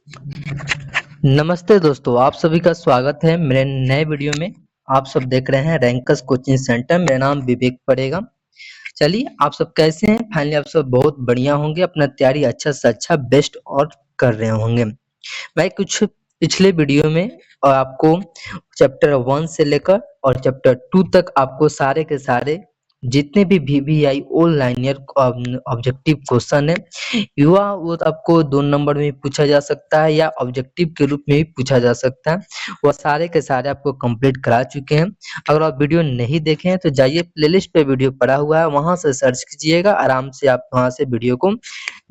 नमस्ते दोस्तों, आप सभी का स्वागत है मेरे नए वीडियो में। आप सब देख रहे हैं रैंकस कोचिंग सेंटर। मेरा नाम विवेक पड़ेगा। चलिए, आप सब कैसे हैं? फाइनली आप सब बहुत बढ़िया होंगे, अपना तैयारी अच्छा से अच्छा बेस्ट और कर रहे होंगे। मैं कुछ पिछले वीडियो में और आपको चैप्टर 1 से लेकर और चैप्टर 2 तक आपको सारे के सारे जितने भी VVI all linear objective question है, युवा वो आपको 2 नंबर में पूछा जा सकता है या ऑब्जेक्टिव के रूप में भी पूछा जा सकता है, वो सारे के सारे आपको कंप्लीट करा चुके हैं। अगर आप वीडियो नहीं देखे हैं तो जाइए, प्लेलिस्ट पे वीडियो पड़ा हुआ है, वहां से सर्च कीजिएगा, आराम से आप वहां से वीडियो को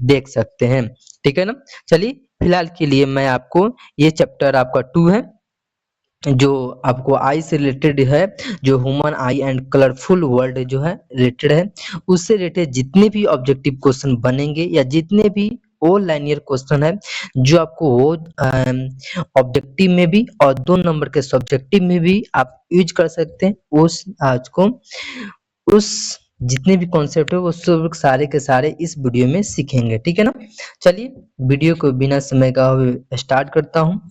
देख सकते हैं। ठीक है ना? चलिए, फिलहाल के लिए मैं आपको ये चैप्टर आपका 2 है जो आपको आई से रिलेटेड है, जो human I and colourful world जो है रिलेटेड है, उससे रिलेटेड जितने भी ऑब्जेक्टिव क्वेश्चन बनेंगे या जितने भी ऑल लाइनियर क्वेश्चन है जो आपको वो ऑब्जेक्टिव में भी और 2 नंबर के सब्जेक्टिव में भी आप यूज कर सकते हैं, उस आज को उस जितने भी कॉन्सेप्ट है वो सब सारे के सारे इस वीडियो में सीखेंगे। ठीक है ना? चलिए, वीडियो को बिना समय का स्टार्ट करता हूँ।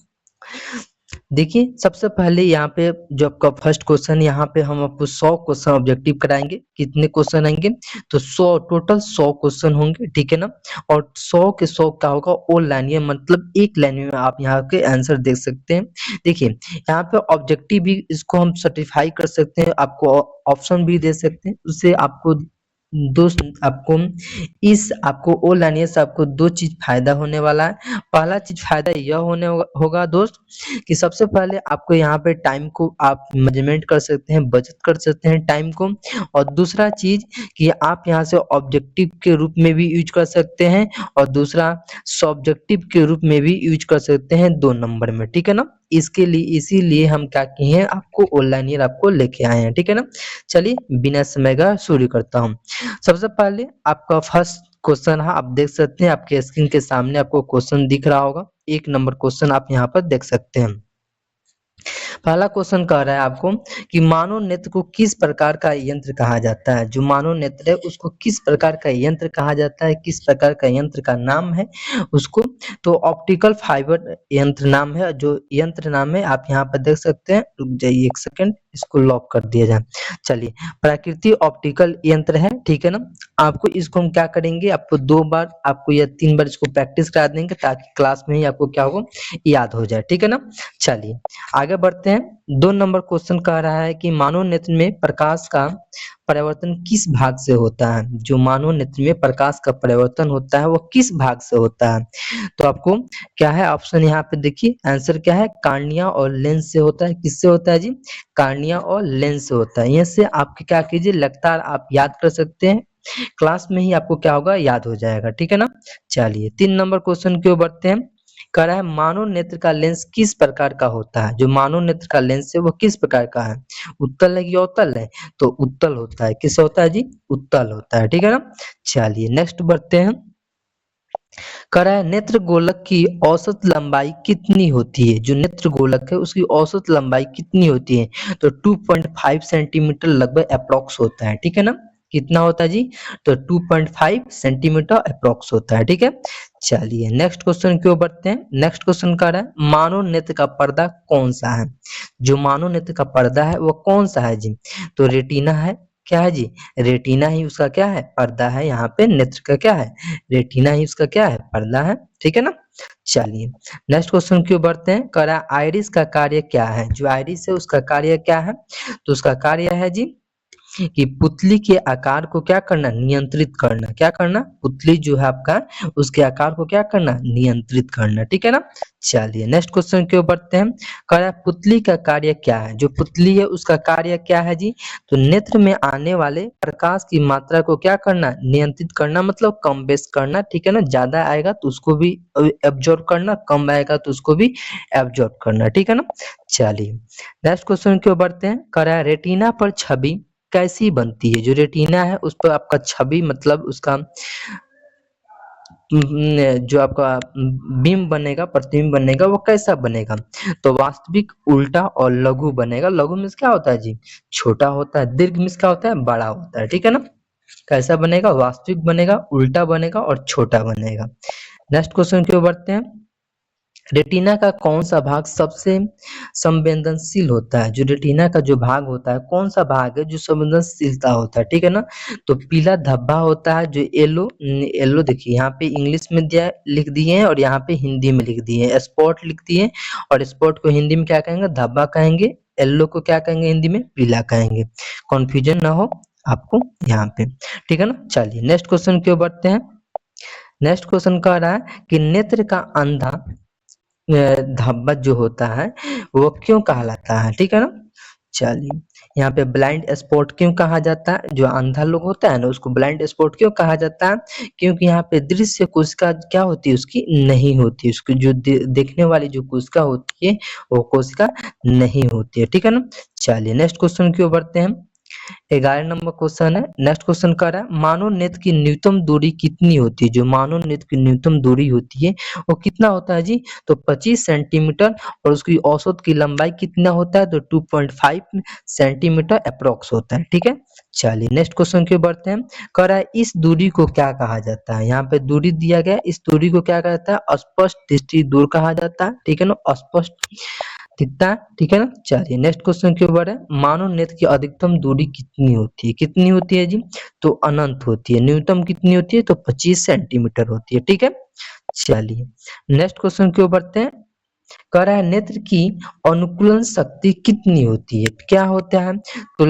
देखिए, सबसे पहले यहाँ पे जो आपका फर्स्ट क्वेश्चन, यहाँ पे हम आपको 100 क्वेश्चन ऑब्जेक्टिव कराएंगे। कितने क्वेश्चन आएंगे? तो 100, टोटल 100 क्वेश्चन होंगे। ठीक है ना? और 100 के 100 क्या होगा? ऑल लाइनियर, मतलब एक लाइन में आप यहाँ के आंसर देख सकते हैं। देखिए, यहाँ पे ऑब्जेक्टिव भी इसको हम सर्टिफाई कर सकते हैं, आपको ऑप्शन भी दे सकते हैं। उससे आपको दोस्त आपको आपको ऑल लाइनियर से आपको 2 चीज फायदा होने वाला है। पहला चीज फायदा यह होने होगा दोस्त, कि सबसे पहले आपको यहाँ पे टाइम को आप मेजरमेंट कर सकते हैं, बचत कर सकते हैं टाइम को। और दूसरा चीज कि आप यहाँ से ऑब्जेक्टिव के रूप में भी यूज कर सकते हैं और दूसरा सब्जेक्टिव के रूप में भी यूज कर सकते हैं 2 नंबर में। ठीक है ना? इसके लिए इसीलिए हम क्या किए हैं, आपको ऑनलाइन ईयर आपको लेके आए हैं। ठीक है ना? चलिए, बिना समय का शुरू करता हूँ। सबसे पहले आपका फर्स्ट क्वेश्चन है, आप देख सकते हैं आपके स्क्रीन के सामने आपको क्वेश्चन दिख रहा होगा। 1 नंबर क्वेश्चन आप यहाँ पर देख सकते हैं। पहला क्वेश्चन कह रहा है आपको कि मानव नेत्र को किस प्रकार का यंत्र कहा जाता है? जो मानव नेत्र है उसको किस प्रकार का यंत्र कहा जाता है, किस प्रकार का यंत्र का नाम है उसको? तो ऑप्टिकल फाइबर यंत्र नाम है, जो यंत्र नाम है आप यहाँ पर देख सकते हैं। रुक जाइए 1 सेकंड, इसको लॉक कर दिया जाए। चलिए, प्राकृतिक ऑप्टिकल यंत्र है। ठीक है ना? आपको इसको हम क्या करेंगे, आपको 2 बार आपको या 3 बार इसको प्रैक्टिस करा देंगे ताकि क्लास में ही आपको क्या हो, याद हो जाए। ठीक है ना? चलिए, आगे बढ़ते हैं। 2 नंबर क्वेश्चन कह रहा है कि मानव नेत्र में प्रकाश का परिवर्तन किस भाग से होता है? जो मानव नेत्र में प्रकाश का परिवर्तन होता है वो किस भाग से होता है? तो आपको क्या है ऑप्शन, यहाँ पे देखिए आंसर क्या है, कार्निया और लेंस से होता है। किससे होता है जी? कार्निया और लेंस से होता है। यहाँ से आपके क्या कीजिए, लगातार आप याद कर सकते हैं, क्लास में ही आपको क्या होगा, याद हो जाएगा। ठीक है ना? चलिए, 3 नंबर क्वेश्चन की ओर बढ़ते हैं। कह रहा है मानव नेत्र का लेंस किस प्रकार का होता है? जो मानव नेत्र का लेंस है वो किस प्रकार का है? उत्तल है कि अवतल है? तो उत्तल होता है। किस होता है जी? उत्तल होता है। ठीक है ना? चलिए, नेक्स्ट बढ़ते हैं। कह रहा है नेत्र गोलक की औसत लंबाई कितनी होती है? जो नेत्र गोलक है उसकी औसत लंबाई कितनी होती है? तो 2.5 सेंटीमीटर लगभग अप्रोक्स होता है। ठीक है ना? कितना होता है जी? तो 2.5 सेंटीमीटर अप्रोक्स होता है। ठीक है? चलिए, नेक्स्ट क्वेश्चन की ओर बढ़ते हैं। नेक्स्ट क्वेश्चन कह रहा है मानव नेत्र का पर्दा कौन सा है? जो मानव नेत्र का पर्दा है वो कौन सा है जी? तो रेटिना है। क्या है जी? रेटिना ही उसका क्या है, पर्दा है। यहाँ पे नेत्र का क्या है, रेटिना ही उसका क्या है, पर्दा है। ठीक है ना? चलिए, नेक्स्ट क्वेश्चन की ओर बढ़ते हैं। कह रहा है आइरिस का कार्य क्या है? जो आइरिस है उसका कार्य क्या है? तो उसका कार्य है जी कि पुतली के आकार को क्या करना, नियंत्रित करना। क्या करना? पुतली जो है आपका, उसके आकार को क्या करना, नियंत्रित करना। ठीक है ना? चलिए, नेक्स्ट क्वेश्चन की ओर बढ़ते हैं। कह रहा है पुतली का कार्य क्या है? जो पुतली है उसका कार्य क्या है जी? तो नेत्र में आने वाले प्रकाश की मात्रा को क्या करना, नियंत्रित करना, मतलब कम बेस करना। ठीक है ना? ज्यादा आएगा तो उसको भी एब्जॉर्ब करना, कम आएगा तो उसको भी एब्जॉर्ब करना। ठीक है ना? चलिए, नेक्स्ट क्वेश्चन की ओर बढ़ते हैं। कह रहा है रेटिना पर छवि कैसी बनती है? जो रेटिना है उस पर आपका छवि, मतलब उसका जो आपका बिंब बनेगा, प्रतिबिंब बनेगा, वो कैसा बनेगा? तो वास्तविक, उल्टा और लघु बनेगा। लघु मीन्स क्या होता है जी? छोटा होता है। दीर्घ मीन्स क्या होता है? बड़ा होता है। ठीक है ना? कैसा बनेगा? वास्तविक बनेगा, उल्टा बनेगा और छोटा बनेगा। नेक्स्ट क्वेश्चन की ओर बढ़ते हैं। रेटिना का कौन सा भाग सबसे संवेदनशील होता है? जो रेटिना का जो भाग होता है, कौन सा भाग है जो संवेदनशीलता होता है, ठीक है ना? तो पीला धब्बा होता है, जो येलो येलो देखिए यहाँ पे इंग्लिश में दिया लिख दिए हैं और यहाँ पे हिंदी में लिख दिए हैं, स्पॉट लिख दिए हैं, और स्पॉट को हिंदी में क्या कहेंगे? धब्बा कहेंगे। येलो को क्या कहेंगे हिंदी में? पीला कहेंगे। कंफ्यूजन ना हो आपको यहाँ पे, ठीक है ना? चलिए नेक्स्ट क्वेश्चन की ओर बढ़ते हैं। नेक्स्ट क्वेश्चन कह रहा है कि नेत्र का अंधा धब्बा जो होता है वो क्यों कहलाता है, ठीक है ना? चलिए यहाँ पे ब्लाइंड स्पॉट क्यों कहा जाता है? जो अंधा लोग होता है ना उसको ब्लाइंड स्पॉट क्यों कहा जाता है? क्योंकि यहाँ पे दृश्य कोशिका क्या होती है उसकी नहीं होती है, उसकी जो देखने वाली जो कोशिका होती है वो कोशिका नहीं होती है, ठीक है ना? चलिए नेक्स्ट क्वेश्चन की ओर बढ़ते हैं। 11 नंबर क्वेश्चन है। नेक्स्ट क्वेश्चन कह रहा है मानव नेत्र की न्यूनतम दूरी कितनी होती है? जो मानव नेत्र की न्यूनतम दूरी होती है वो कितना होता है जी? तो 25 सेंटीमीटर, और उसकी औसत की लंबाई कितना होता है? तो 2.5 सेंटीमीटर अप्रोक्स होता है, ठीक है? चलिए नेक्स्ट क्वेश्चन की ओर बढ़ते हैं। कह रहा है इस दूरी को क्या कहा जाता है? यहाँ पे दूरी दिया गया है, इस दूरी को क्या कहता है? अस्पष्ट दृष्टि दूर कहा जाता है, ठीक है ना? अस्पष्ट दिखता है, ठीक है ना? चलिए नेक्स्ट क्वेश्चन के ऊपर है मानव नेत्र की अधिकतम दूरी कितनी होती है? कितनी होती है जी? तो अनंत होती है। न्यूनतम कितनी होती है? तो 25 सेंटीमीटर होती है, ठीक है? चलिए नेक्स्ट क्वेश्चन की ओर बढ़ते हैं। कह रहा है नेत्र की अनुकूलन शक्ति कितनी होती है? क्या होता है? तो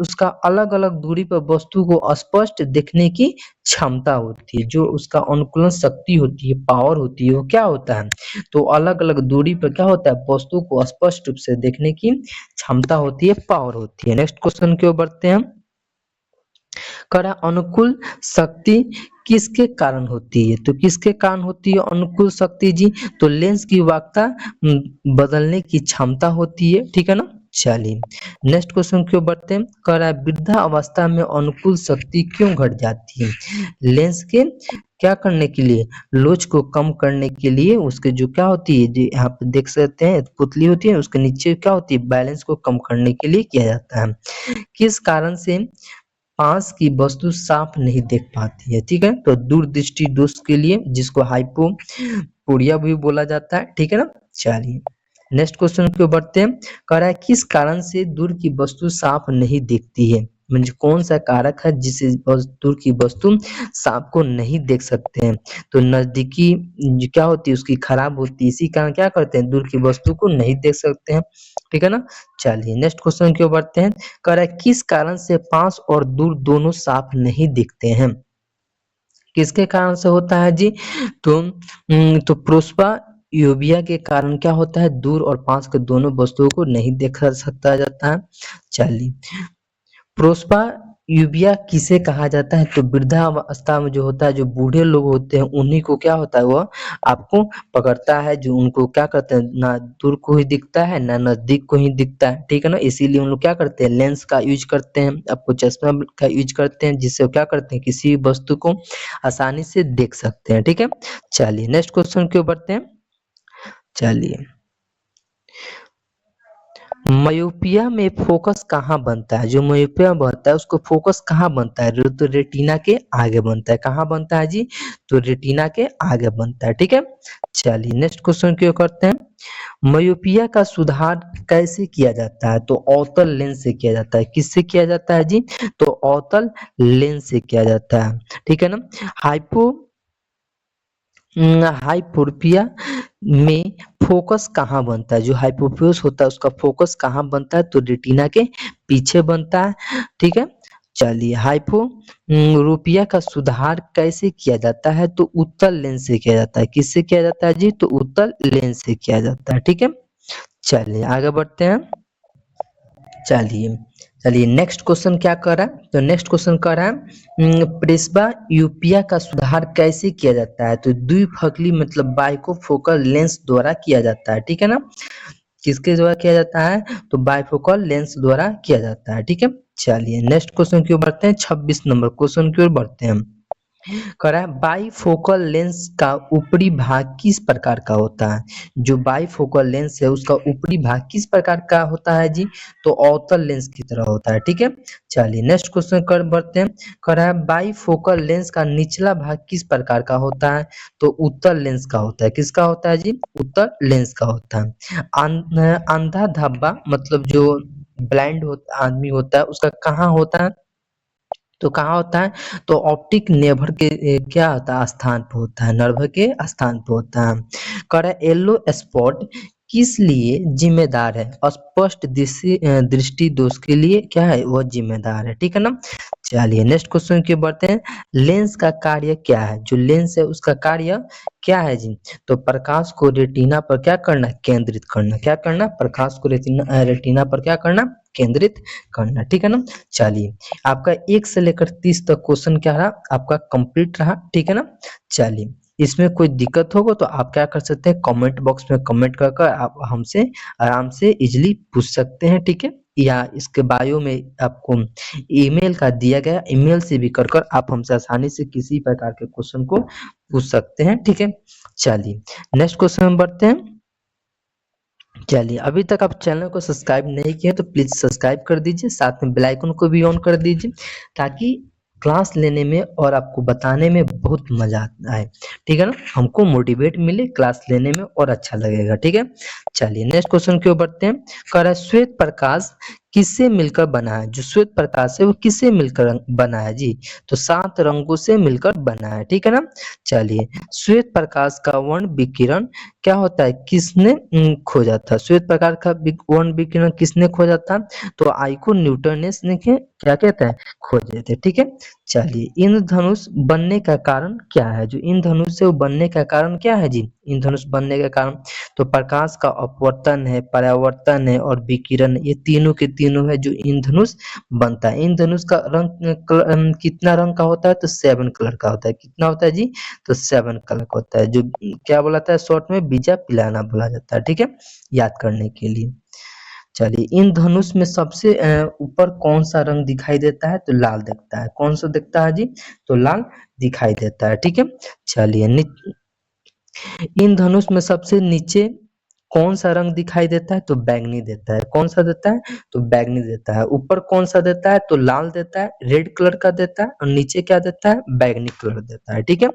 उसका अलग अलग दूरी पर वस्तु को स्पष्ट देखने की क्षमता होती है। जो उसका अनुकूलन शक्ति होती है, पावर होती है, वो क्या होता है? तो अलग अलग दूरी पर क्या होता है? वस्तु को स्पष्ट रूप से देखने की क्षमता होती है, पावर होती है। नेक्स्ट क्वेश्चन की ओर बढ़ते हैं। करा अनुकूल शक्ति किसके कारण होती है? तो किसके कारण होती है अनुकूल शक्ति जी? तो लेंस की वाक्ता बदलने की क्षमता होती है, ठीक है ना? चलिए नेक्स्ट क्वेश्चन की ओर बढ़ते हैं। कह रहा है वृद्धा अवस्था में अनुकूल शक्ति क्यों घट जाती है? लेंस के क्या करने के लिए? लोच को कम करने के लिए उसके जो क्या होती है, जो यहाँ पे देख सकते हैं पुतली होती है उसके नीचे क्या होती है? बैलेंस को कम करने के लिए किया जाता है। किस कारण से पास की वस्तु साफ नहीं देख पाती है, ठीक है? तो दूरदृष्टि दोष के लिए, जिसको हाइपोपुरिया भी बोला जाता है, ठीक है ना? चलिए नेक्स्ट क्वेश्चन की ओर बढ़ते हैं। कह रहा है किस कारण से दूर की वस्तु साफ नहीं दिखती है? म्हणजे कौन सा कारक है जिससे दूर की वस्तु साफ को नहीं देख सकते हैं? तो नजदीकी जो क्या होती है उसकी खराब होती है, इसी कारण क्या करते हैं? दूर की वस्तु को नहीं देख सकते हैं, ठीक है ना? चलिए नेक्स्ट क्वेश्चन की ओर बढ़ते हैं। कह रहा है किस कारण से पास और दूर दोनों साफ नहीं दिखते हैं? किसके कारण से होता है जी? तो प्रोस्पा यूबिया के कारण क्या होता है? दूर और पास के दोनों वस्तुओं को नहीं देखा सकता जाता है। चलिए प्रोस्पा यूबिया किसे कहा जाता है? तो वृद्धावस्था में जो होता है, जो बूढ़े लोग होते हैं उन्हीं को क्या होता है? वो आपको पकड़ता है, जो उनको क्या करते हैं? ना दूर को ही दिखता है ना नजदीक को ही दिखता है, ठीक है ना? इसीलिए उन लोग क्या करते हैं? लेंस का यूज करते हैं, आपको चश्मा का यूज करते हैं, जिससे वो क्या करते हैं? किसी भी वस्तु को आसानी से देख सकते हैं, ठीक है? चलिए नेक्स्ट क्वेश्चन की ओर बढ़ते हैं। चलिए मयोपिया में फोकस कहाँ बनता है? जो मयोपिया बनता है उसको फोकस कहाँ बनता है? तो रेटिना के आगे बनता है। कहाँ बनता है जी? तो रेटिना के आगे बनता है, ठीक है? चलिए नेक्स्ट क्वेश्चन की ओर करते हैं। मयोपिया का सुधार कैसे किया जाता है? तो अवतल लेंस से किया जाता है। किससे किया जाता है जी? तो अवतल लेंस से किया जाता है, ठीक है ना? हाइपोपिया में फोकस कहाँ बनता है? जो हाइपोपियस होता है उसका फोकस कहाँ बनता है? तो रेटिना के पीछे बनता है, ठीक है? चलिए हाइपोरोपिया का सुधार कैसे किया जाता है? तो उत्तल लेंस से किया जाता है। किससे किया जाता है जी? तो उत्तल लेंस से किया जाता है, ठीक है? चलिए आगे बढ़ते हैं। चलिए चलिए नेक्स्ट क्वेश्चन क्या कर रहा है? तो नेक्स्ट क्वेश्चन कर रहा है प्रेस्बा यूपिया का सुधार कैसे किया जाता है? तो द्विफकली मतलब बाइकोफोकल लेंस द्वारा किया जाता है, ठीक है ना? किसके द्वारा किया जाता है? तो बाइफोकल लेंस द्वारा किया जाता है, ठीक है? चलिए नेक्स्ट क्वेश्चन की ओर बढ़ते हैं। 26 नंबर क्वेश्चन की ओर बढ़ते हैं। कह रहा है बाईफोकल लेंस का ऊपरी भाग किस प्रकार का होता है। जो बाईफोकल लेंस है उसका ऊपरी भाग किस प्रकार का होता है जी, तो अवतल लेंस की तरह होता है। ठीक है, चलिए नेक्स्ट क्वेश्चन कर बढ़ते हैं। कह रहा है बाईफोकल लेंस का निचला भाग किस प्रकार का होता है, तो उत्तल लेंस का होता है। किसका होता है जी, उत्तल लेंस का होता है। अंधा धब्बा मतलब जो ब्लाइंड होता आदमी होता है उसका कहाँ होता है, तो कहाँ होता है, तो ऑप्टिक नेर्व के क्या होता है, स्थान पे होता है, नर्व के स्थान पे होता है। कह रहा है येलो स्पॉट किस लिए जिम्मेदार है, स्पष्ट दृष्टि दोष के लिए क्या है, वह जिम्मेदार है। ठीक है ना, चलिए नेक्स्ट क्वेश्चन की बढ़ते हैं। लेंस का कार्य क्या है, जो लेंस है उसका कार्य क्या है जी, तो प्रकाश को रेटिना पर क्या करना, केंद्रित करना। क्या करना, प्रकाश को रेटिना पर क्या करना, केंद्रित करना। ठीक है ना, चलिए आपका 1 से लेकर 30 तक क्वेश्चन क्या रहा, आपका कंप्लीट रहा। ठीक है ना, चलिए इसमें कोई दिक्कत होगा तो आप क्या कर सकते हैं, कमेंट बॉक्स में कमेंट कर कर आप हमसे आराम से इजीली पूछ सकते हैं। ठीक है, या इसके बायो में आपको ईमेल का दिया गया, ईमेल से भी कर कर आप हमसे आसानी से किसी प्रकार के क्वेश्चन को पूछ सकते हैं। ठीक है, चलिए नेक्स्ट क्वेश्चन में बढ़ते हैं। चलिए अभी तक आप चैनल को सब्सक्राइब नहीं किए तो प्लीज सब्सक्राइब कर दीजिए, साथ में बेल आइकन को भी ऑन कर दीजिए ताकि क्लास लेने में और आपको बताने में बहुत मजा आए। ठीक है ना, हमको मोटिवेट मिले क्लास लेने में और अच्छा लगेगा। ठीक है, चलिए नेक्स्ट क्वेश्चन की ओर बढ़ते हैं। कह रहा है श्वेत प्रकाश किससे मिलकर बना है, जो श्वेत प्रकाश है वो किससे मिलकर बना है जी, तो 7 रंगों से मिलकर बना है। ठीक है ना, चलिए श्वेत प्रकाश का वर्ण विकिरण क्या होता है, किसने खोजा था, श्वेत प्रकाश का वर्ण विकिरण किसने खोजा था, तो आइको न्यूटन ने क्या कहता है, खोजे थे। ठीक है, चलिए इंद्रधनुष बनने का कारण क्या है, जो इंद्रधनुष से वो बनने का कारण क्या है जी, इंद्रधनुष बनने का कारण तो प्रकाश का अपवर्तन है, परावर्तन है और विकिरण, ये तीनों के तीनों है जो इंद्रधनुष बनता है। इंद्रधनुष का रंग कितना रंग का होता है, तो 7 कलर का होता है। कितना होता है जी, तो 7 कलर का होता है, जो क्या बोला था शॉर्ट में बीजा पिलाना बोला जाता है। ठीक है, याद करने के लिए। चलिए इन धनुष में सबसे ऊपर कौन सा रंग दिखाई देता है, तो लाल दिखता है। कौन सा दिखता है जी, तो लाल दिखाई देता है। ठीक है, चलिए इन धनुष में सबसे नीचे कौन सा रंग दिखाई देता है, तो बैंगनी देता है। कौन सा देता है, तो बैंगनी देता है। ऊपर कौन सा देता है, तो लाल देता है, रेड कलर का देता है और नीचे क्या देता है, बैंगनी कलर देता है। ठीक है,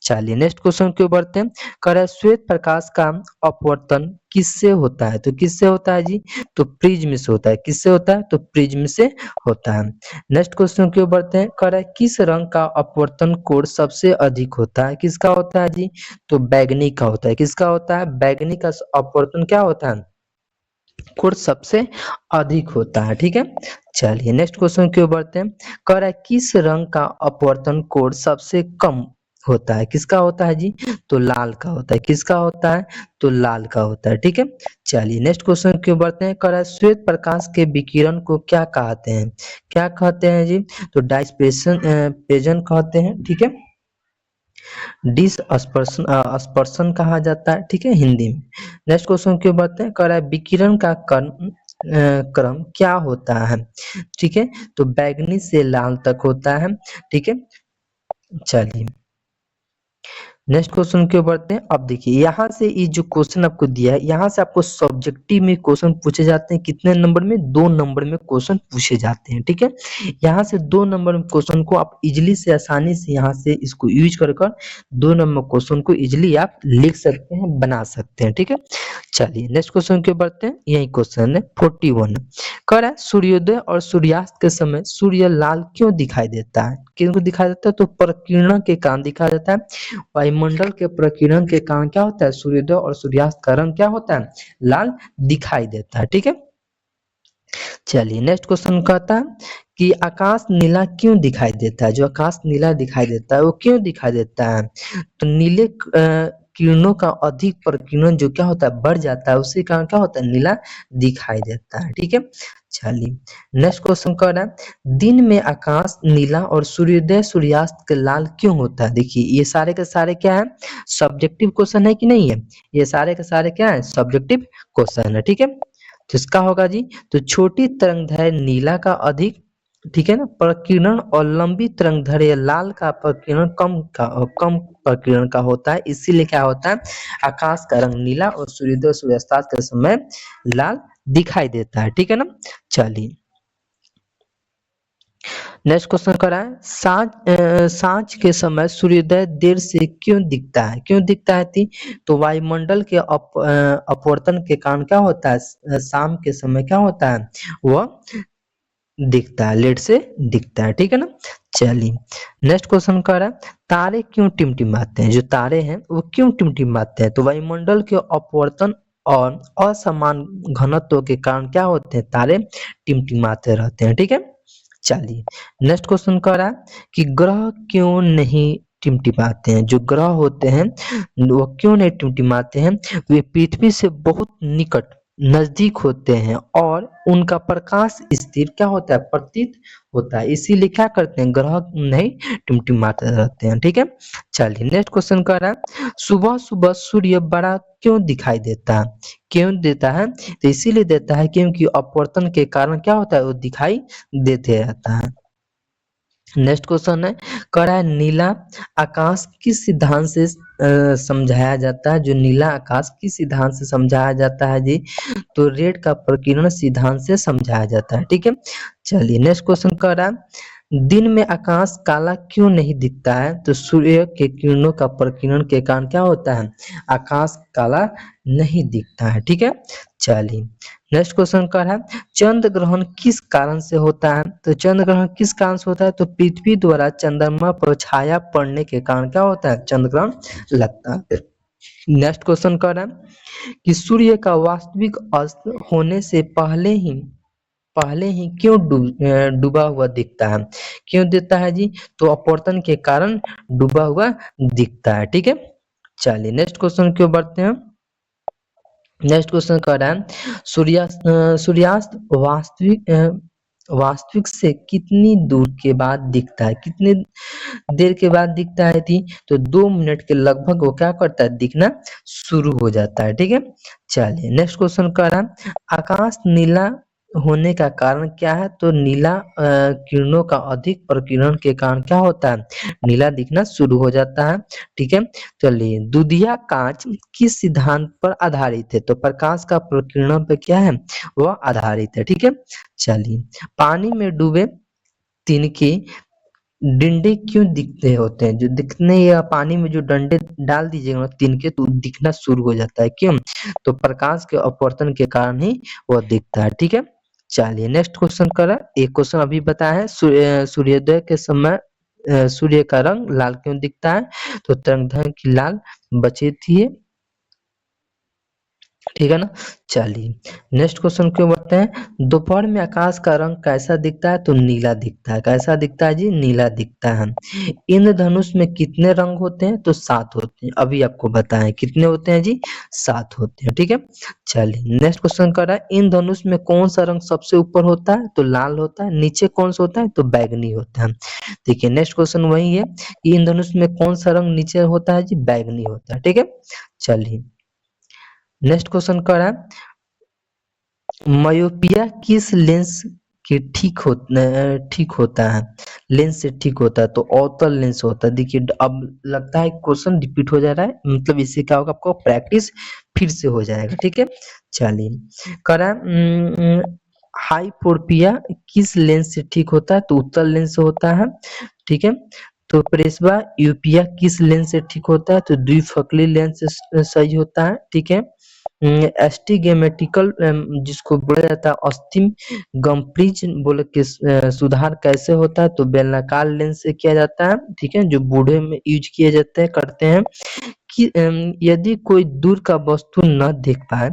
चलिए नेक्स्ट क्वेश्चन की ओर बढ़ते हैं। कह रहा है श्वेत प्रकाश का अपवर्तन किससे होता है, तो किससे होता है जी, तो प्रिज्म से होता है। किससे होता है, तो प्रिज्म से होता है। नेक्स्ट क्वेश्चन की ओर बढ़ते हैं। कह रहा है किस रंग का अपवर्तन कोण सबसे अधिक होता है, किसका होता है जी, तो बैगनी का होता है। किसका होता है, बैगनी का अपवर्तन क्या होता है, कोण सबसे अधिक होता है। ठीक है, चलिए नेक्स्ट क्वेश्चन की ओर बढ़ते हैं। कह रहा है किस रंग का अपवर्तन कोण सबसे कम होता है, किसका होता है जी, तो लाल का होता है। किसका होता है, तो लाल का होता है। ठीक है, चलिए नेक्स्ट क्वेश्चन की ओर बढ़ते हैं। कह रहा है श्वेत प्रकाश के विकिरण को क्या कहते हैं, क्या कहते हैं जी, तो डायस्पेशन पेजन कहते हैं। ठीक है, डिसअस्पर्शन अस्पर्शन कहा जाता है। ठीक है, हिंदी में। नेक्स्ट क्वेश्चन की ओर बढ़ते हैं। कह रहा है विकिरण का क्रम क्या होता है, ठीक है, तो बैगनी से लाल तक होता है। ठीक है, चलिए नेक्स्ट क्वेश्चन की ओर बढ़ते हैं। अब देखिए यहाँ से ये जो क्वेश्चन आपको दिया है, यहाँ से आपको सब्जेक्टिव में क्वेश्चन पूछे जाते हैं। कितने नंबर में, 2 नंबर में क्वेश्चन पूछे जाते हैं। ठीक है, यहाँ से 2 नंबर में क्वेश्चन को आप इजिली से आसानी से यहाँ से इसको यूज कर 2 नंबर क्वेश्चन को इजिली आप लिख सकते हैं, बना सकते हैं। ठीक है, चलिए नेक्स्ट क्वेश्चन की ओर बढ़ते हैं। यही क्वेश्चन है 41। कह रहा है सूर्योदय और सूर्यास्त के समय सूर्य लाल क्यों दिखाई देता है, क्यों दिखाई देता है, तो प्रकीर्णन के कारण दिखाई देता है। वायुमंडल के प्रकीर्णन के कारण क्या होता है, सूर्योदय और सूर्यास्त का रंग क्या होता है, लाल दिखाई देता है। ठीक है, चलिए नेक्स्ट क्वेश्चन कहता है कि आकाश नीला क्यों दिखाई देता है, जो आकाश नीला दिखाई देता है वो क्यों दिखाई देता है, तो नीले किरणों का अधिक प्रकीर्णन जो क्या होता है, बढ़ जाता है, उसी कारण क्या होता है, नीला दिखाई देता है। ठीक है, चलिए नेक्स्ट क्वेश्चन कर रहा है दिन में आकाश नीला और सूर्योदय सूर्यास्त के लाल क्यों होता है। देखिए ये सारे के सारे क्या है, सब्जेक्टिव क्वेश्चन है कि नहीं है, ये सारे के सारे क्या है, सब्जेक्टिव क्वेश्चन है। ठीक है, तो इसका होगा जी, तो छोटी तरंगदैर्घ्य नीला का अधिक ठीक है ना, प्रकीर्णन और लंबी तरंगदैर्घ्य लाल का प्रकीर्णन कम प्रकीर्णन का होता है, इसीलिए क्या होता है, आकाश का रंग नीला और सूर्योदय सूर्यास्त के समय लाल दिखाई देता है। ठीक है ना, चलिए नेक्स्ट क्वेश्चन करा है, सांझ के समय सूर्योदय देर से क्यों दिखता है, क्यों दिखता है थी, तो वायुमंडल के अपवर्तन के कारण क्या होता है, शाम के समय क्या होता है, वह दिखता है, लेट से दिखता है। ठीक है ना, चलिए नेक्स्ट क्वेश्चन कर रहा है, तारे क्यों टिमटिमाते हैं, जो तारे हैं वो क्यों टिमटिमाते हैं, तो वायुमंडल के अपवर्तन और असमान घनत्व के कारण क्या होते हैं, तारे टिमटिमाते रहते हैं। ठीक है, चलिए नेक्स्ट क्वेश्चन कह रहा है कि ग्रह क्यों नहीं टिमटिमाते हैं, जो ग्रह होते हैं वो क्यों नहीं टिमटिमाते हैं, वे पृथ्वी से बहुत निकट नजदीक होते हैं और उनका प्रकाश स्थिर क्या होता है, प्रतीत होता है, इसीलिए क्या करते हैं, ग्रह नहीं टिमटिमाते रहते हैं। ठीक है, चलिए नेक्स्ट क्वेश्चन कर रहा है, सुबह सुबह सूर्य बड़ा क्यों दिखाई देता है, क्यों देता है, तो इसीलिए देता है क्योंकि अपवर्तन के कारण क्या होता है, वो दिखाई देते रहता है। नेक्स्ट क्वेश्चन है, कह रहा है नीला आकाश किस सिद्धांत से समझाया जाता है, जो नीला आकाश किस सिद्धांत से समझाया जाता है जी, तो रेड का प्रकीर्णन सिद्धांत से समझाया जाता है। ठीक है, चलिए नेक्स्ट क्वेश्चन कह रहा है, दिन में आकाश काला क्यों नहीं दिखता है, तो सूर्य के किरणों का प्रकीर्णन के कारण क्या होता है, आकाश काला नहीं दिखता है। ठीक है, चलिए नेक्स्ट क्वेश्चन कर रहा है, चंद्र ग्रहण किस कारण से होता है, तो चंद्र ग्रहण किस कारण से होता है, तो पृथ्वी द्वारा चंद्रमा पर छाया पड़ने के कारण क्या होता है, चंद्र ग्रहण लगता है। नेक्स्ट क्वेश्चन कर रहा है कि सूर्य का वास्तविक अस्त होने से पहले ही क्यों डूबा हुआ दिखता है, क्यों दिखता है जी, तो अपवर्तन के कारण डूबा हुआ दिखता है। ठीक है, चलिए नेक्स्ट क्वेश्चन क्यों बढ़ते हैं। नेक्स्ट क्वेश्चन कर रहा है, सूर्यास्त वास्तविक से कितनी दूर के बाद दिखता है, कितनी देर के बाद दिखता है थी, तो 2 मिनट के लगभग वो क्या करता है, दिखना शुरू हो जाता है। ठीक है, चलिए नेक्स्ट क्वेश्चन कर रहा है, आकाश नीला होने का कारण क्या है, तो नीला किरणों का अधिक प्रकीर्णन के कारण क्या होता है, नीला दिखना शुरू हो जाता है। ठीक है, चलिए दुधिया कांच किस सिद्धांत पर आधारित है, तो प्रकाश का प्रकीर्णन पे क्या है, वह आधारित है। ठीक है, चलिए पानी में डूबे तिनके डंडे क्यों दिखते होते हैं, जो दिखने या पानी में जो डंडे डाल दीजिएगा ना तिनके, तो दिखना शुरू हो जाता है, क्यों, तो प्रकाश के अपवर्तन के कारण ही वह दिखता है। ठीक है, चलिए नेक्स्ट क्वेश्चन करा, एक क्वेश्चन अभी बताया है, सूर्योदय के समय सूर्य का रंग लाल क्यों दिखता है, तो तरंगदैर्घ्य की लाल बची थी। ठीक है ना, चलिए नेक्स्ट क्वेश्चन क्यों बढ़ते हैं, दोपहर में आकाश का रंग कैसा दिखता है, तो नीला दिखता है, कैसा दिखता है जी, नीला दिखता है। इंद्रधनुष में कितने रंग होते हैं, तो 7 होते हैं, अभी आपको बताएं कितने होते हैं जी, 7 होते हैं। ठीक है, चलिए नेक्स्ट क्वेश्चन कर रहा है, इंद्रधनुष में कौन सा रंग सबसे ऊपर होता है, तो लाल होता है, नीचे कौन सा होता है, तो बैगनी होता है। देखिए नेक्स्ट क्वेश्चन वही है कि इंद्रधनुष में कौन सा रंग नीचे होता है जी, बैगनी होता है। ठीक है, चलिए नेक्स्ट क्वेश्चन कर रहा है, मायोपिया किस लेंस के ठीक होता है, लेंस से ठीक होता है, तो अवतल लेंस होता है। देखिए अब लगता है क्वेश्चन रिपीट हो जा रहा है, मतलब इससे क्या होगा, आपको प्रैक्टिस फिर से हो जाएगा। ठीक है, चलिए करा हाइपोरपिया किस लेंस से ठीक होता है, तो उत्तल लेंस से होता है। ठीक है, तो प्रेसबा यूपिया किस लेंस से ठीक होता है, तो द्विफकली लेंस से सही होता है। ठीक है, एस्टिग्मेटिकल जिसको बोला जाता है अस्थिम गम्प्रीज बोले कि सुधार कैसे होता है, तो बेलनाकार लेंस से किया जाता है। ठीक है, जो बूढ़े में यूज किए जाते हैं, करते हैं कि यदि कोई दूर का वस्तु न देख पाए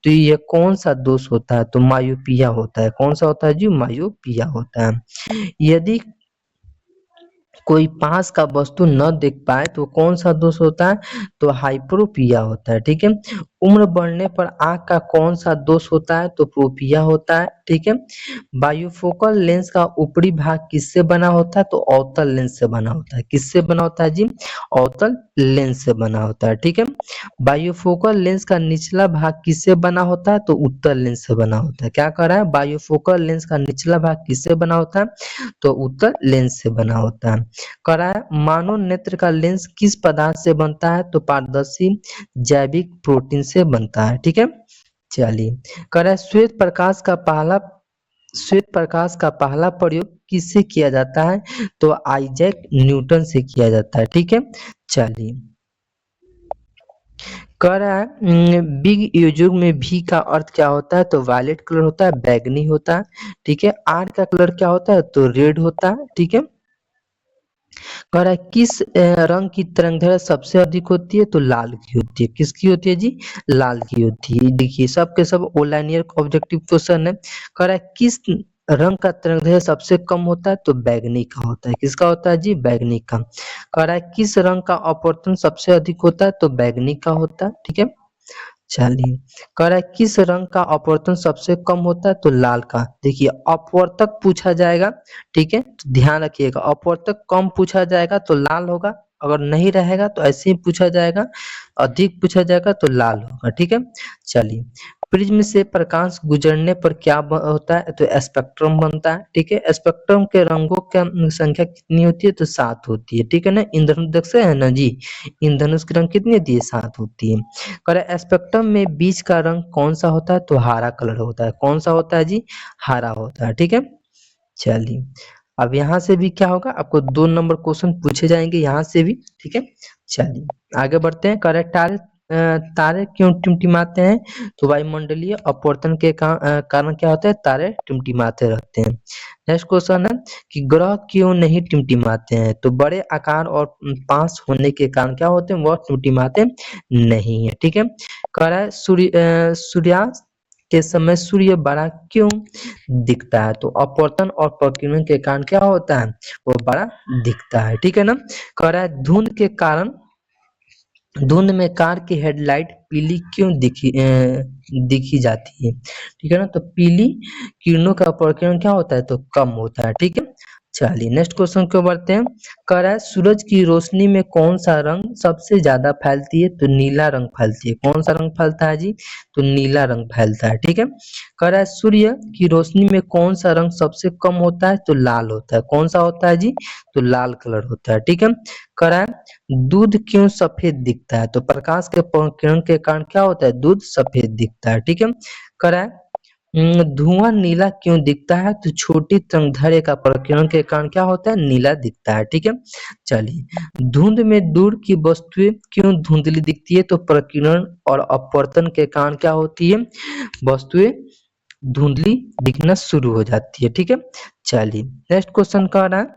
तो यह कौन सा दोष होता है, तो मायोपिया होता है। कौन सा होता है जी, मायोपिया होता है। यदि कोई पास का वस्तु न देख पाए तो कौन सा दोष होता है, तो हाइपरोपिया होता है। ठीक है, उम्र बढ़ने पर आंख का कौन सा दोष होता है? तो प्रोपिया होता है, ठीक है। बायोफोकल लेंस का ऊपरी भाग किससे बना होता है? तो अवतल लेंस से बना होता है। किससे बना होता है जी? अवतल लेंस से बना होता है, ठीक है। बायोफोकल लेंस का निचला भाग किससे बना होता है? तो उत्तल लेंस से बना होता है। क्या कह रहा है? बायोफोकल लेंस का निचला भाग किससे बना होता है? तो उत्तल लेंस से बना होता है। कह रहा है मानव नेत्र का लेंस किस पदार्थ से बनता है? तो पारदर्शी जैविक प्रोटीन से बनता है, ठीक है। चलिए, कह रहा है श्वेत प्रकाश का पहला प्रयोग किससे किया जाता है? तो आइजैक न्यूटन से किया जाता है, ठीक है। चलिए, कह रहा है बिग युग में भी का अर्थ क्या होता है? तो वायलेट कलर होता है, बैगनी होता है, ठीक है। आर का कलर क्या होता है? तो रेड होता है, ठीक है। कह रहा है किस रंग की तरंगदैर्घ्य सबसे अधिक होती है? तो लाल की होती है। किसकी होती है जी? लाल की होती है। देखिए सब के सब ओलानियर ऑब्जेक्टिव क्वेश्चन है। कह रहा है किस रंग का तरंगदैर्घ्य सबसे कम होता है? तो बैगनी का होता है। किसका होता है जी? बैगनी का। कह रहा है किस रंग का अपवर्तन सबसे अधिक होता है? तो बैगनी का होता है, ठीक है। चलिए, कह रहा है किस रंग का अपवर्तन सबसे कम होता है? तो लाल का। देखिए अपवर्तक पूछा जाएगा, ठीक है, तो ध्यान रखिएगा। अपवर्तक कम पूछा जाएगा तो लाल होगा, अगर नहीं रहेगा तो ऐसे ही पूछा जाएगा, अधिक पूछा जाएगा तो लाल होगा, ठीक है। चलिए, प्रिज्म से प्रकाश गुजरने पर क्या होता है? तो स्पेक्ट्रम बनता है, ठीक है। स्पेक्ट्रम के रंगों की संख्या कितनी होती है? तो 7 होती है, ठीक है ना। इंद्रधनुष है ना जी, इंद्रधनुष की रंग कितनी होती है? 7 होती है। कह रहा है स्पेक्ट्रम में बीच का रंग कौन सा होता है? तो हरा कलर होता है। कौन सा होता है जी? हरा होता है, ठीक है। चलिए, अब यहाँ से भी क्या होगा? आपको 2 नंबर क्वेश्चन पूछे जाएंगे यहाँ से भी, ठीक है। चलिए, आगे बढ़ते हैं। कह रहा है तारे क्यों टिमटिमाते हैं? तो वायुमंडलीय अपवर्तन के कारण क्या होता है? तारे टिमटिमाते रहते हैं। नेक्स्ट क्वेश्चन है कि ग्रह क्यों नहीं टिमटिमाते हैं? तो बड़े आकार और पास होने के कारण क्या होते हैं? वह टिमटिमाते नहीं है, ठीक है। कह रहा है सूर्यास्त के समय सूर्य बड़ा क्यों दिखता है? तो अपवर्तन और प्रकीर्णन के कारण क्या होता है? वो बड़ा दिखता है, ठीक है ना। कह रहा है धुंध में कार की हेडलाइट पीली क्यों दिखी जाती है? ठीक है ना, तो पीली किरणों का प्रकीर्णन क्या होता है? तो कम होता है, ठीक है। चलिए, नेक्स्ट क्वेश्चन को बढ़ते हैं। कह रहा है सूरज की रोशनी में कौन सा रंग सबसे ज्यादा फैलती है? तो नीला रंग फैलती है। कौन सा रंग फैलता है जी? तो नीला रंग फैलता है, ठीक है। कह रहा है सूर्य की रोशनी में कौन सा रंग सबसे कम होता है? तो लाल होता है। कौन सा होता है जी? तो लाल कलर होता है, ठीक है। कह रहा है दूध क्यों सफेद दिखता है? तो प्रकाश के किरण के कारण क्या होता है? दूध सफेद दिखता है, ठीक है। कह रहा है धुआं नीला क्यों दिखता है? तो छोटी तरंगदैर्घ्य का प्रकीर्णन के कारण क्या होता है? नीला दिखता है, ठीक है। चलिए, धुंध में दूर की वस्तुएं क्यों धुंधली दिखती है? तो प्रकीर्णन और अपवर्तन के कारण क्या होती है? वस्तुएं धुंधली दिखना शुरू हो जाती है, ठीक है। चलिए, नेक्स्ट क्वेश्चन कह रहा है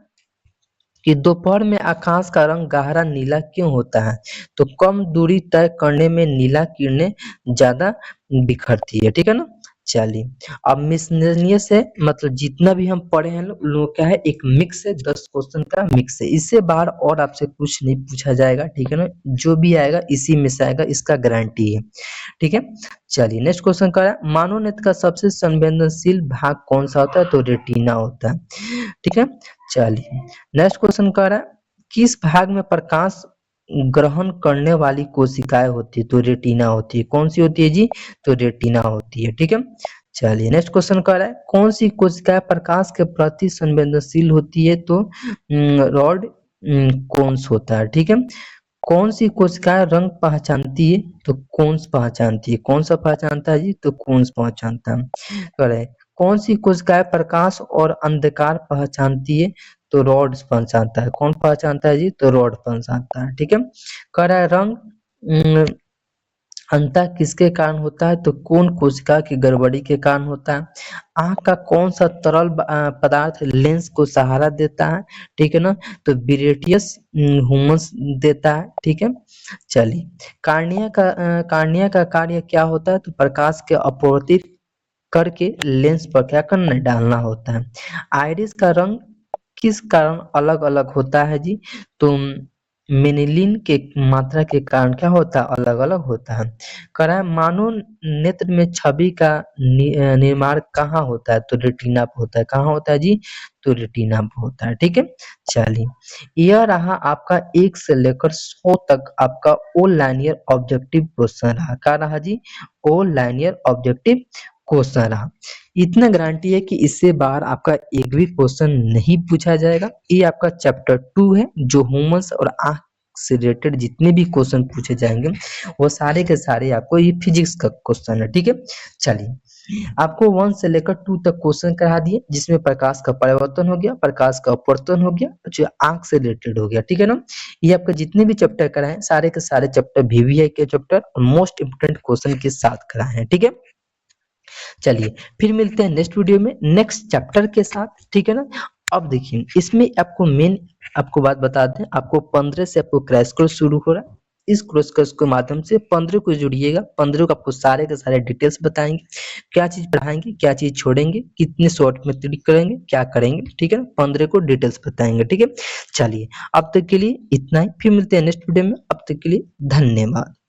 कि दोपहर में आकाश का रंग गहरा नीला क्यों होता है? तो कम दूरी तय करने में नीला किरणें ज्यादा बिखरती है, ठीक है ना। चलिए, अब मिसलेनियस है, मतलब जितना भी हम पढ़े हैं लोग क्या है, एक मिक्स है, 10 क्वेश्चन का मिक्स है। इससे बाहर और आपसे कुछ नहीं पूछा जाएगा, ठीक है ना। जो भी आएगा इसी में से आएगा, इसका गारंटी है, ठीक है। चलिए, नेक्स्ट क्वेश्चन का है मानव नेत्र का सबसे संवेदनशील भाग कौन सा होता है? तो रेटिना होता है, ठीक है। चलिए, नेक्स्ट क्वेश्चन कह रहा है किस भाग में प्रकाश ग्रहण करने वाली कोशिकाएं होती है? तो रेटिना होती है। कौन सी होती है जी? तो रेटिना होती है, ठीक है। चलिए, नेक्स्ट क्वेश्चन कह रहा है कौन सी कोशिकाएं प्रकाश के प्रति संवेदनशील होती है? तो रॉड कोन्स होता है, ठीक है। कौन सी कोशिकाएं रंग पहचानती है? तो कोन्स पहचानती है। कौन सा पहचानता है जी? तो कोन्स पहचानता है। कह रहे हैं कौन सी कोशिकाएं प्रकाश और अंधकार पहचानती है? तो रॉड पहचानता है। कौन पहचानता है जी? तो रॉड पहचानता है, ठीक है। कह रहा है रंग अम, अंतः किसके कारण होता है? तो कौन कोशिका की गड़बड़ी के कारण होता है? आंख का कौन सा तरल पदार्थ लेंस को सहारा देता है? ठीक है ना, तो बिरेटियस ह्यूमस देता है, ठीक है। चलिए, कार्निया का कार्य क्या होता है? तो प्रकाश के अपवर्तित करके लेंस पर क्या करना है? डालना होता है। आइरिस का रंग किस कारण अलग अलग होता है जी? तो मेनिलिन के मात्रा के कारण क्या होता है, अलग अलग होता है। कह रहा है मानव नेत्र में छवि का निर्माण कहाँ होता है, तो रेटिना पे होता है। कहाँ होता है जी, तो रेटिना पे होता है। ठीक है, चलिए यह रहा आपका 1 से लेकर 100 तक आपका ऑल लाइनियर ऑब्जेक्टिव क्वेश्चन रहा। क्या रहा जी, ऑल लाइनियर ऑब्जेक्टिव क्वेश्चन रहा। इतना गारंटी है कि इससे बाहर आपका एक भी क्वेश्चन नहीं पूछा जाएगा। ये आपका चैप्टर 2 है, जो ह्यूमन्स और आंख से रिलेटेड जितने भी क्वेश्चन पूछे जाएंगे वो सारे के सारे आपको ये फिजिक्स का क्वेश्चन है। ठीक है, चलिए आपको 1 से लेकर 2 तक क्वेश्चन करा दिए, जिसमें प्रकाश का परावर्तन हो गया, प्रकाश का अपवर्तन हो गया, जो आंख से रिलेटेड हो गया। ठीक है ना, ये आपका जितने भी चैप्टर कराए सारे के सारे चैप्टर वीवीआई के चैप्टर और मोस्ट इंपोर्टेंट क्वेश्चन के साथ कराए हैं। ठीक है, चलिए फिर मिलते हैं नेक्स्ट वीडियो में नेक्स्ट चैप्टर के साथ। ठीक है ना, अब देखिए इसमें आपको मेन आपको बात बता दें, आपको 15 से आपको क्रैश कोर्स शुरू हो रहा है। इस क्रैश कोर्स के माध्यम से 15 को जुड़िएगा। 15 को आपको सारे के सारे डिटेल्स बताएंगे, क्या चीज पढ़ाएंगे, क्या चीज छोड़ेंगे, कितने शॉर्ट में क्लिक करेंगे, क्या करेंगे। ठीक है ना, 15 को डिटेल्स बताएंगे। ठीक है, चलिए अब तक के लिए इतना ही, फिर मिलते हैं नेक्स्ट वीडियो में। अब तक के लिए धन्यवाद।